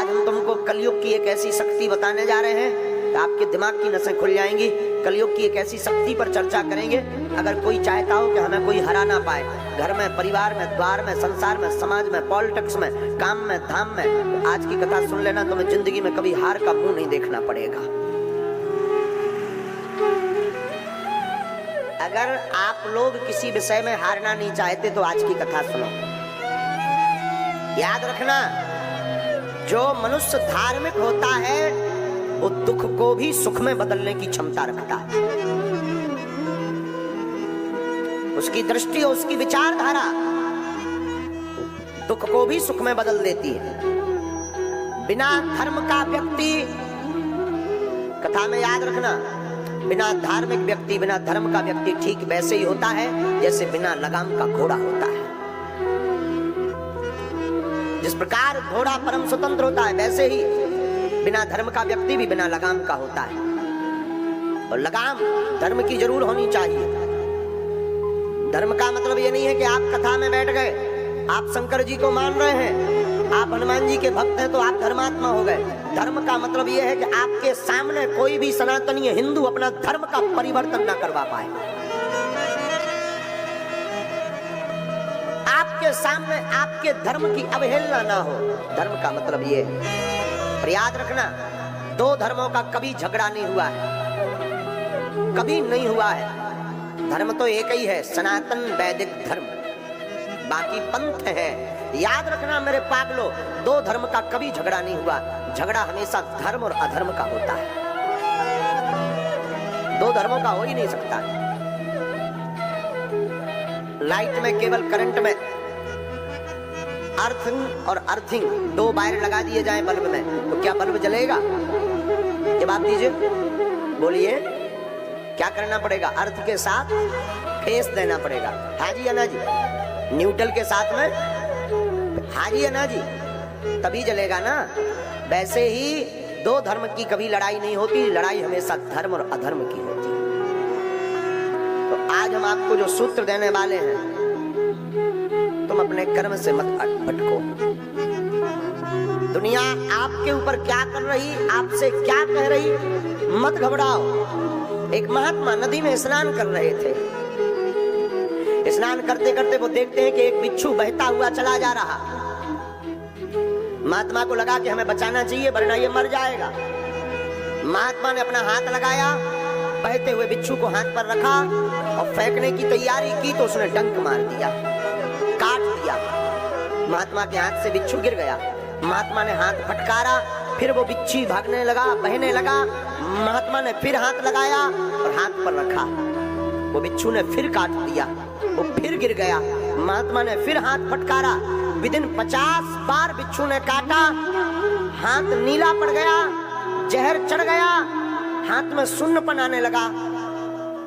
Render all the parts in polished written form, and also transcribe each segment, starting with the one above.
आज हम तुमको कलयुग की एक ऐसी शक्ति बताने जा रहे हैं कि आपके दिमाग की नसें खुल जाएंगी। कलयुग की एक ऐसी शक्ति पर चर्चा करेंगे। अगर कोई चाहता हो कि हमें कोई हरा ना पाए, घर में, परिवार में, द्वार में, संसार में, समाज में, पॉलिटिक्स में, काम में, धाम में, तो आज की कथा सुन लेना, तुम्हें जिंदगी में कभी हार का मुंह नहीं देखना पड़ेगा। अगर आप लोग किसी विषय में हारना नहीं चाहते तो आज की कथा सुनो। याद रखना, जो मनुष्य धार्मिक होता है वो दुख को भी सुख में बदलने की क्षमता रखता है। उसकी दृष्टि, उसकी विचारधारा दुख को भी सुख में बदल देती है। बिना धर्म का व्यक्ति, कथा में याद रखना, बिना धार्मिक व्यक्ति, बिना धर्म का व्यक्ति ठीक वैसे ही होता है जैसे बिना लगाम का घोड़ा होता है। जिस प्रकार घोड़ा परम स्वतंत्र होता है, वैसे ही बिना धर्म का व्यक्ति भी बिना लगाम का होता है। और लगाम धर्म की जरूर होनी चाहिए। धर्म का मतलब ये नहीं है कि आप कथा में बैठ गए, आप शंकर जी को मान रहे हैं, आप हनुमान जी के भक्त हैं तो आप धर्मात्मा हो गए। धर्म का मतलब ये है कि आपके सामने कोई भी सनातनीय हिंदू अपना धर्म का परिवर्तन ना करवा पाए। आपके सामने आपके धर्म की अवहेलना ना हो। धर्म का मतलब ये है। पर याद रखना, दो धर्मों का कभी झगड़ा नहीं हुआ है, कभी नहीं हुआ है। धर्म तो एक ही है, सनातन वैदिक धर्म, बाकी पंथ है। याद रखना मेरे पागलों, दो धर्म का कभी झगड़ा नहीं हुआ। झगड़ा हमेशा धर्म और अधर्म का होता है, दो धर्मों का हो ही नहीं सकता। लाइट में केवल करंट में अर्थिंग और अर्थिंग दो वायर लगा दिए जाए बल्ब में, तो क्या बल्ब जलेगा? जवाब दीजिए, बोलिए, क्या करना पड़ेगा? अर्थ के साथ फेस देना पड़ेगा। हाँ जी अन्ना जी, न्यूट्रल के साथ में हाँ जी अन्ना जी, तभी जलेगा ना। वैसे ही दो धर्म की कभी लड़ाई नहीं होती, लड़ाई हमेशा धर्म और अधर्म की होती है। तो आज हम आपको जो सूत्र देने वाले हैं, तुम अपने कर्म से मत भटको। दुनिया आपके ऊपर क्या कर रही, आपसे क्या कह रही, मत घबराओ। एक महात्मा नदी में स्नान कर रहे थे। स्नान करते करते वो देखते हैं कि एक बिच्छू बहता हुआ चला जा रहा। महात्मा को लगा कि हमें बचाना चाहिए वरना ये मर जाएगा। महात्मा ने अपना हाथ लगाया, बहते हुए बिच्छू को हाथ पर रखा और फेंकने की तैयारी की तो उसने डंक मार दिया, काट दिया। महात्मा के हाथ से बिच्छू गिर गया। महात्मा ने हाथ फटकारा, फिर वो बिच्छू भागने लगा, बहने लगा। महात्मा ने फिर हाथ लगाया और हाथ पर रखा, वो बिच्छू ने फिर काट दिया, वो फिर गिर गया। महात्मा ने फिर हाथ फटकारा, विदिन 50 बार बिच्छू ने काटा, हाथ नीला पड़ गया, जहर चढ़ गया, हाथ में सुन्नपन आने लगा।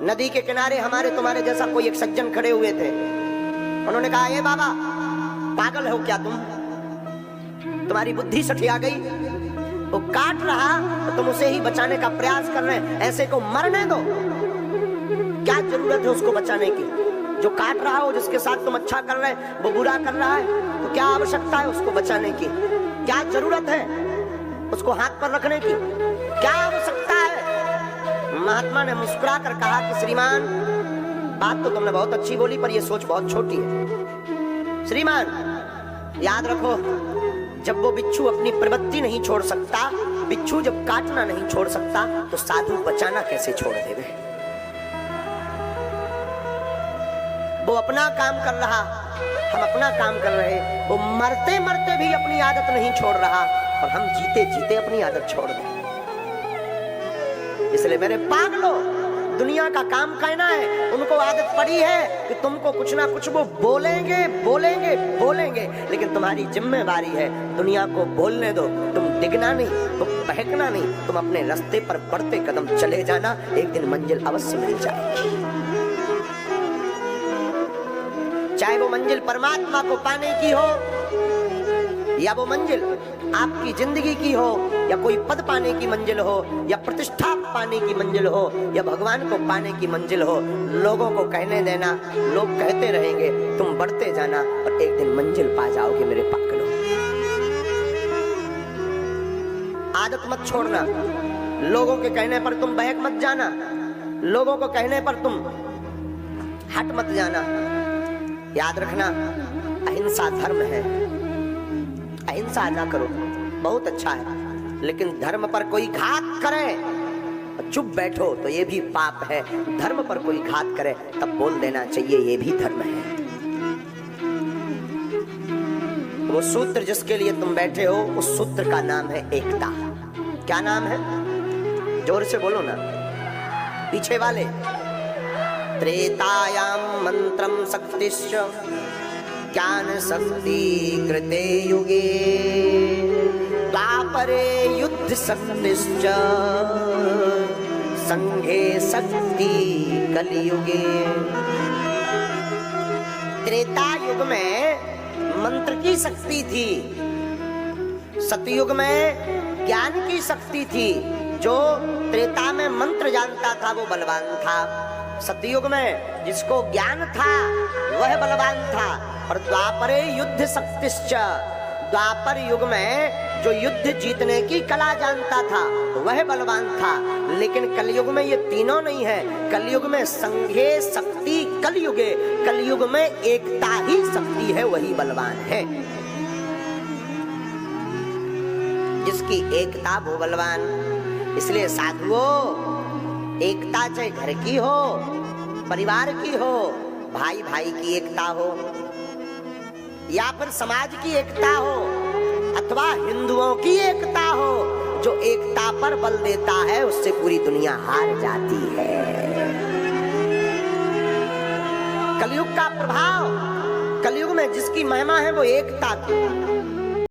नदी के किनारे हमारे तुम्हारे जैसा कोई एक सज्जन खड़े हुए थे। उन्होंने कहा, ये बाबा पागल हो क्या तुम, तुम्हारी बुद्धि सठिया गई? वो काट रहा तो तुम उसे ही बचाने का प्रयास कर रहे हैं, ऐसे को मरने दो। क्या जरूरत है उसको बचाने की? जो काट रहा हो, जिसके साथ तुम अच्छा कर रहे हैं, वो बुरा कर रहा है, तो क्या आवश्यकता है उसको बचाने की? क्या जरूरत है उसको हाथ पर रखने की? क्या आवश्यकता है? महात्मा ने मुस्कुरा कर कहा कि श्रीमान, बात तो तुमने बहुत अच्छी बोली पर यह सोच बहुत छोटी है। श्रीमान याद रखो, जब वो बिच्छू अपनी प्रवृत्ति नहीं छोड़ सकता, बिच्छू जब काटना नहीं छोड़ सकता, तो साधु बचाना कैसे छोड़ देवे? वो अपना काम कर रहा, हम अपना काम कर रहे। वो मरते मरते भी अपनी आदत नहीं छोड़ रहा और हम जीते जीते अपनी आदत छोड़ दें। इसलिए मेरे पागलों, दुनिया का काम कहना है, उनको आदत पड़ी है कि तुमको कुछ ना कुछ वो बोलेंगे बोलेंगे बोलेंगे, लेकिन तुम्हारी जिम्मेवारी है दुनिया को बोलने दो। तुम डिगना नहीं, तुम बहकना नहीं, तुम अपने रास्ते पर बढ़ते कदम चले जाना, एक दिन मंजिल अवश्य मिल जाएगी। चाहे वो मंजिल परमात्मा को पाने की हो, या वो मंजिल आपकी जिंदगी की हो, या कोई पद पाने की मंजिल हो, या प्रतिष्ठा पाने की मंजिल हो, या भगवान को पाने की मंजिल हो, लोगों को कहने देना। लोग कहते रहेंगे, तुम बढ़ते जाना और एक दिन मंजिल पा जाओगे मेरे पागलों। आदत मत छोड़ना, लोगों के कहने पर तुम बहक मत जाना, लोगों को कहने पर तुम हट मत जाना। याद रखना, अहिंसा धर्म है। अहिंसा ना करो, बहुत अच्छा है, लेकिन धर्म पर कोई घात करे चुप बैठो तो ये भी पाप है। धर्म पर कोई घात करे तब बोल देना चाहिए, ये भी धर्म है। वो सूत्र जिसके लिए तुम बैठे हो, उस सूत्र का नाम है एकता। क्या नाम है? जोर से बोलो ना, पीछे वाले। त्रेतायाम मंत्रम शक्तिश्च ज्ञान शक्ति कृते युगे, द्वापरे युद्ध शक्तिश्च संघे शक्ति कलियुगे। त्रेता युग में मंत्र की शक्ति थी, सतयुग में ज्ञान की शक्ति थी। जो त्रेता में मंत्र जानता था वो बलवान था, सतयुग में जिसको ज्ञान था वह बलवान था। और द्वापरे युद्ध शक्तिश्च, द्वापर युग में जो युद्ध जीतने की कला जानता था वह बलवान था। लेकिन कलयुग में ये तीनों नहीं है। कलयुग में संघे शक्ति कलयुगे, कलयुग में एकता ही शक्ति है, वही बलवान है। जिसकी एकता वो बलवान। इसलिए साधुओं, एकता चाहे घर की हो, परिवार की हो, भाई भाई की एकता हो, या फिर समाज की एकता हो, अथवा हिंदुओं की एकता हो, जो एकता पर बल देता है उससे पूरी दुनिया हार जाती है। कलयुग का प्रभाव, कलयुग में जिसकी महिमा है वो एकता की।